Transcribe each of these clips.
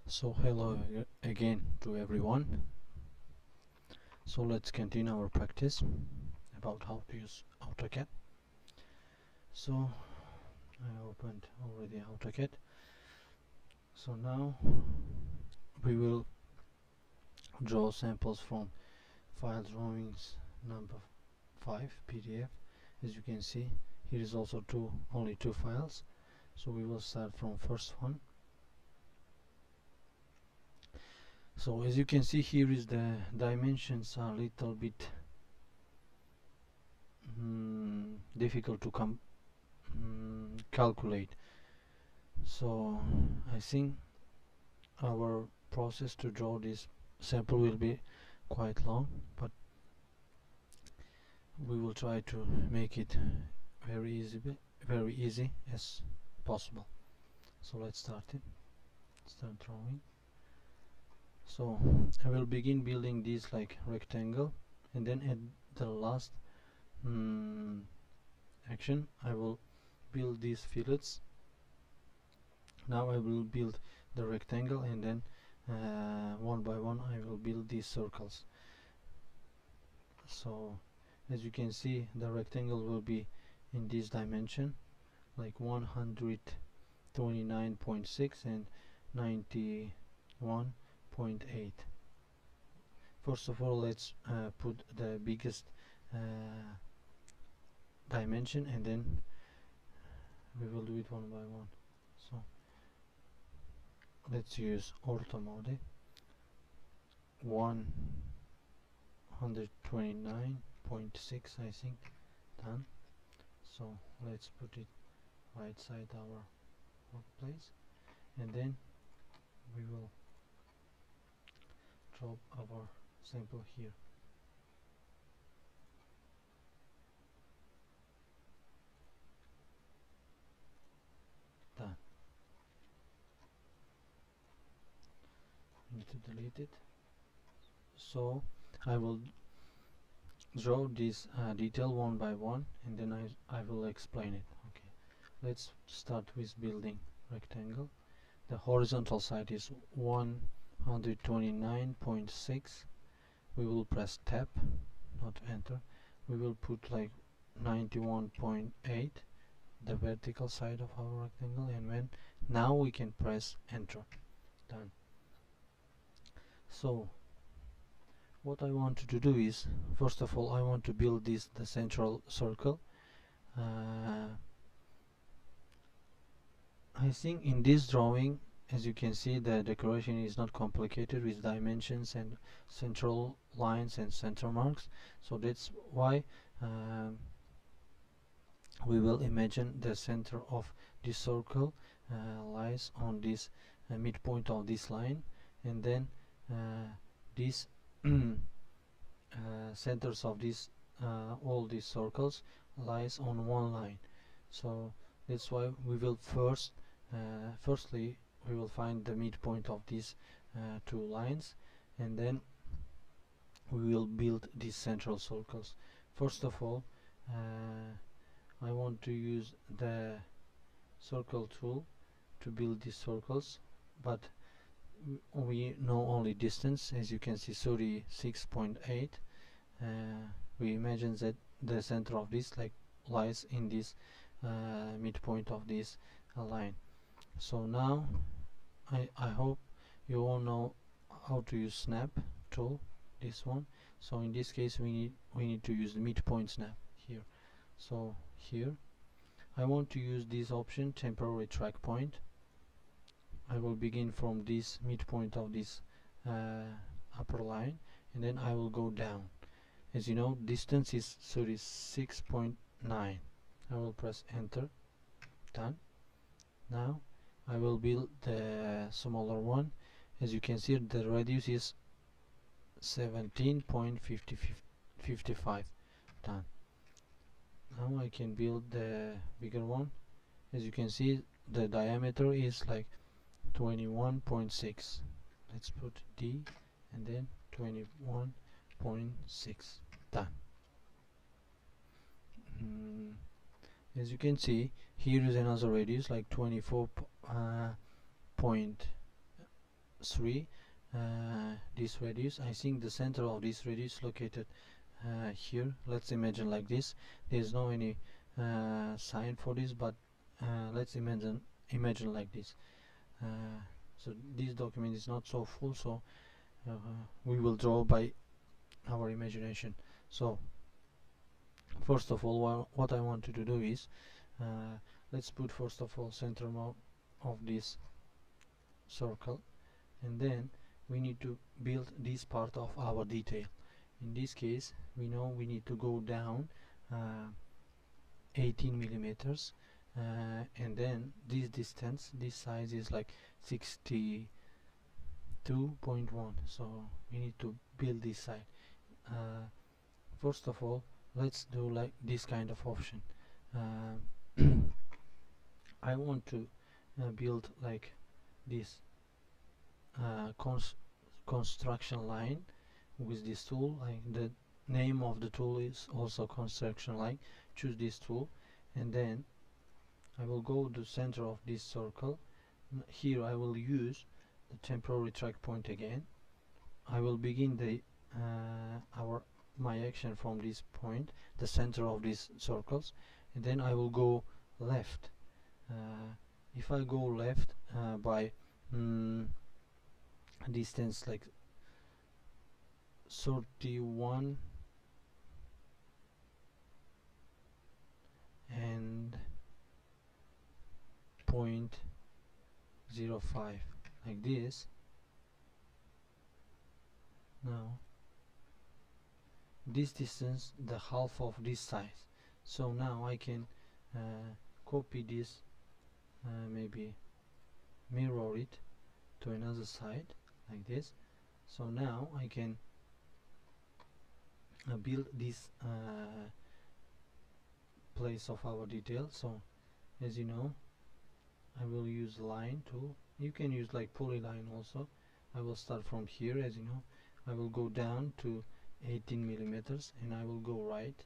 So hello again to everyone. So let's continue our practice about how to use AutoCAD. So I opened already AutoCAD. So now we will draw samples from file drawings number 5 PDF. As you can see, here is also only two files. So we will start from first one. So as you can see, here is the dimensions are a little bit difficult to calculate. So I think our process to draw this sample will be quite long, but we will try to make it very easy as possible. So let's start drawing. So I will begin building this like rectangle, and then at the last action I will build these fillets. Now I will build the rectangle, and then one by one I will build these circles. So as you can see, the rectangle will be in this dimension, like 129.6 and 91.8. First of all, let's put the biggest dimension, and then we will do it one by one. So let's use ortho mode. 129.6, I think. Done. So let's put it right side our workplace, and then we will drop our sample here. Done. Need to delete it. So I will draw this detail one by one, and then I will explain it. Okay, let's start with building rectangle. The horizontal side is 129.6. We will press tab, not enter. We will put like 91.8, the vertical side of our rectangle, and now we can press enter. Done. So what I want to do is, first of all, I want to build the central circle. I think in this drawing, as you can see, the decoration is not complicated with dimensions and central lines and center marks. So that's why we will imagine the center of this circle lies on this midpoint of this line, and then these centers of all these circles lies on one line. So that's why we will firstly we will find the midpoint of these two lines, and then we will build these central circles. First of all, I want to use the circle tool to build these circles, but we know only distance. As you can see, 36.8. We imagine that the center of this lies in this midpoint of this line. So now I hope you all know how to use snap tool, this one. So in this case we need to use the midpoint snap here. So here I want to use this option, temporary track point. I will begin from this midpoint of this upper line, and then I will go down. As you know, distance is 36.9. I will press enter. Done. Now I will build the smaller one. As you can see, the radius is 17.55. Done. Now I can build the bigger one. As you can see, the diameter is like 21.6. Let's put D and then 21.6. Done. As you can see, here is another radius like 24.7. 0.3 this radius. I think the center of this radius located here. Let's imagine like this. There's no any sign for this, but let's imagine like this. So this document is not so full, so we will draw by our imagination. So first of all, what I want to do is let's put first of all center of this circle, and then we need to build this part of our detail. In this case, we know we need to go down 18 millimeters, and then this distance, this size is like 62.1, so we need to build this side. First of all, let's do like this kind of option. I want to build like this construction line with this tool. Like the name of the tool is also construction line. Choose this tool, and then I will go to the center of this circle. Here I will use the temporary track point again. I will begin the my action from this point, the center of these circles, and then I will go left. If I go left by distance like 31 and 0.05 like this. Now this distance the half of this size, so now I can copy this, maybe mirror it to another side like this. So now I can build this place of our detail. So as you know, I will use line tool. You can use like polyline also. I will start from here. As you know, I will go down to 18 millimeters, and I will go right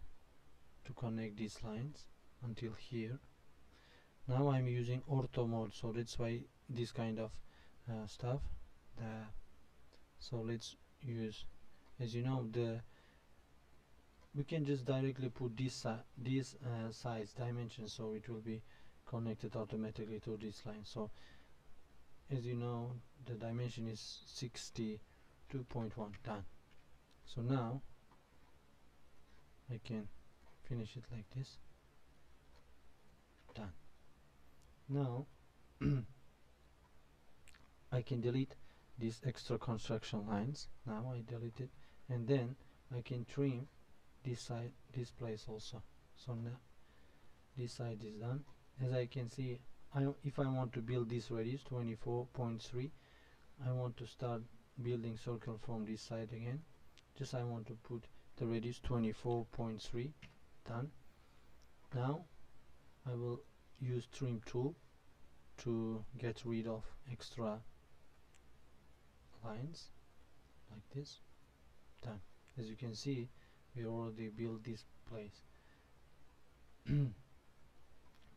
to connect these lines until here. Now I'm using ortho mode, so that's why this kind of stuff. So let's use, as you know, we can just directly put this size dimension, so it will be connected automatically to this line. So as you know, the dimension is 62.1. Done. So now I can finish it like this. Done. Now I can delete these extra construction lines. Now I delete it, and then I can trim this side, this place also. So now this side is done. As I can see, if I want to build this radius 24.3, I want to start building circle from this side again. Just I want to put the radius 24.3. Done. Now I will use trim tool to get rid of extra lines like this. Done. As you can see, we already built this place.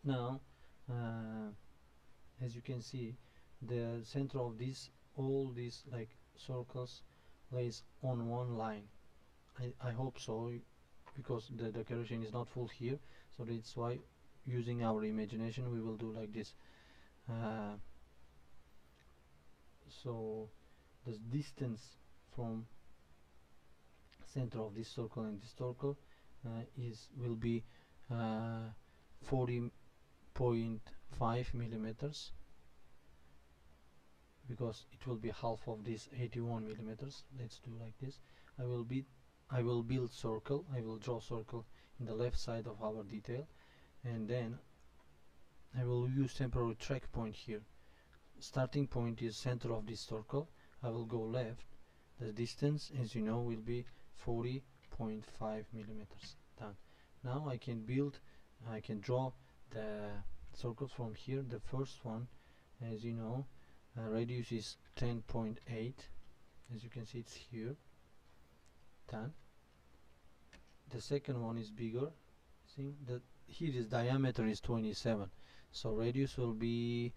Now as you can see, the center of all these like circles lays on one line. I hope so, because the decoration is not full here, so that's why, using our imagination, we will do like this. So the distance from center of this circle and this circle will be 40.5 millimeters, because it will be half of this 81 millimeters. Let's do like this. I will build circle. I will draw circle in the left side of our detail, and then I will use temporary track point here. Starting point is center of this circle. I will go left. The distance, as you know, will be 40.5 millimeters. Done. Now I can draw the circles from here. The first one, as you know, radius is 10.8. As you can see, it's here. Done. The second one is bigger. See that here is diameter is 27, so radius will be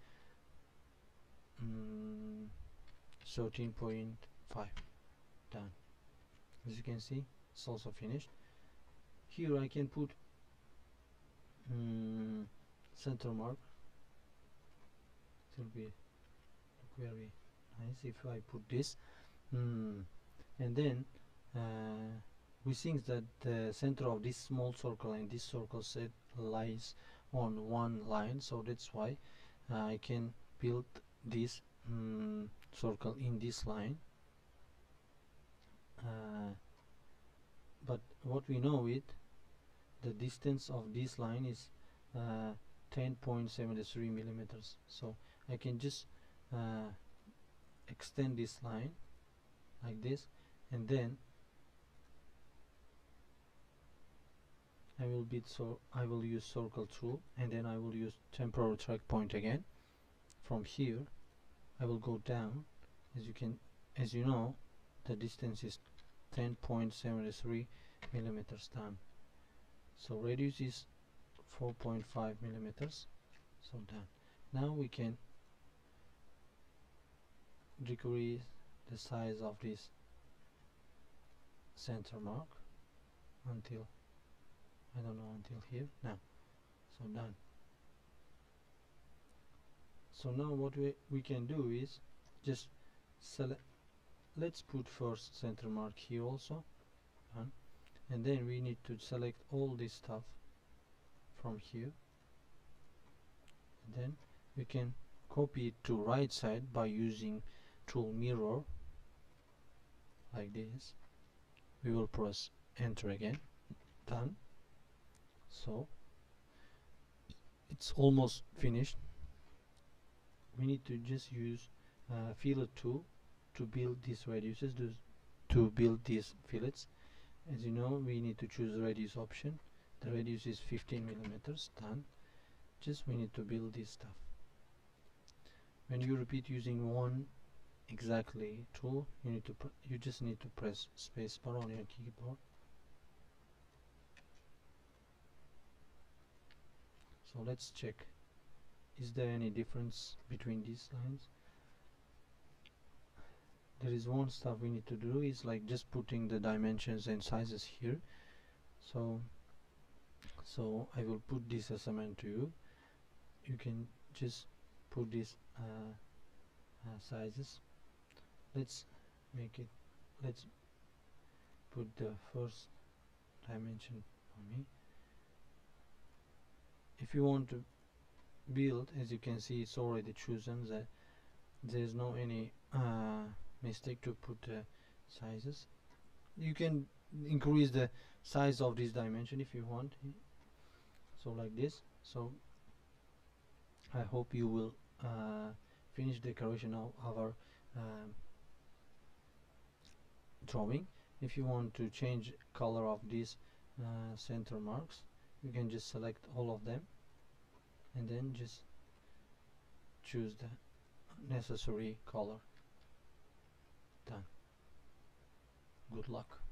13.5. Done. As you can see, it's also finished. Here I can put center mark. It will be very nice if I put this. And then we think that the center of this small circle and this circle set lies on one line, so that's why I can build this circle in this line. But what we know it, the distance of this line is 10.73 millimeters, so I can just extend this line like this, and then I will use circle tool, and then I will use temporary track point again. From here I will go down. As you know, the distance is 10.73 millimeters down, so radius is 4.5 millimeters, so done. Now we can decrease the size of this center mark until, I don't know, until here. Now, so done. So now what we can do is just select, let's put first center mark here also, and then we need to select all this stuff from here, and then we can copy it to right side by using tool mirror like this. We will press enter again. Done. So it's almost finished. We need to just use fillet tool to build these radiuses, to build these fillets. As you know, we need to choose radius option. The radius is 15 millimeters. Done. Just we need to build this stuff. When you repeat using one exactly tool, you just need to press spacebar on your keyboard. So let's check, is there any difference between these lines? There is one stuff we need to do, is like just putting the dimensions and sizes here. So I will put this assignment to you. You can just put these sizes. Let's put the first dimension for me. If you want to build, as you can see, it's already chosen, that there's no any mistake to put sizes. You can increase the size of this dimension if you want, so like this. So I hope you will finish decoration of our drawing. If you want to change color of these center marks, you can just select all of them and then just choose the necessary color. Done. Good luck.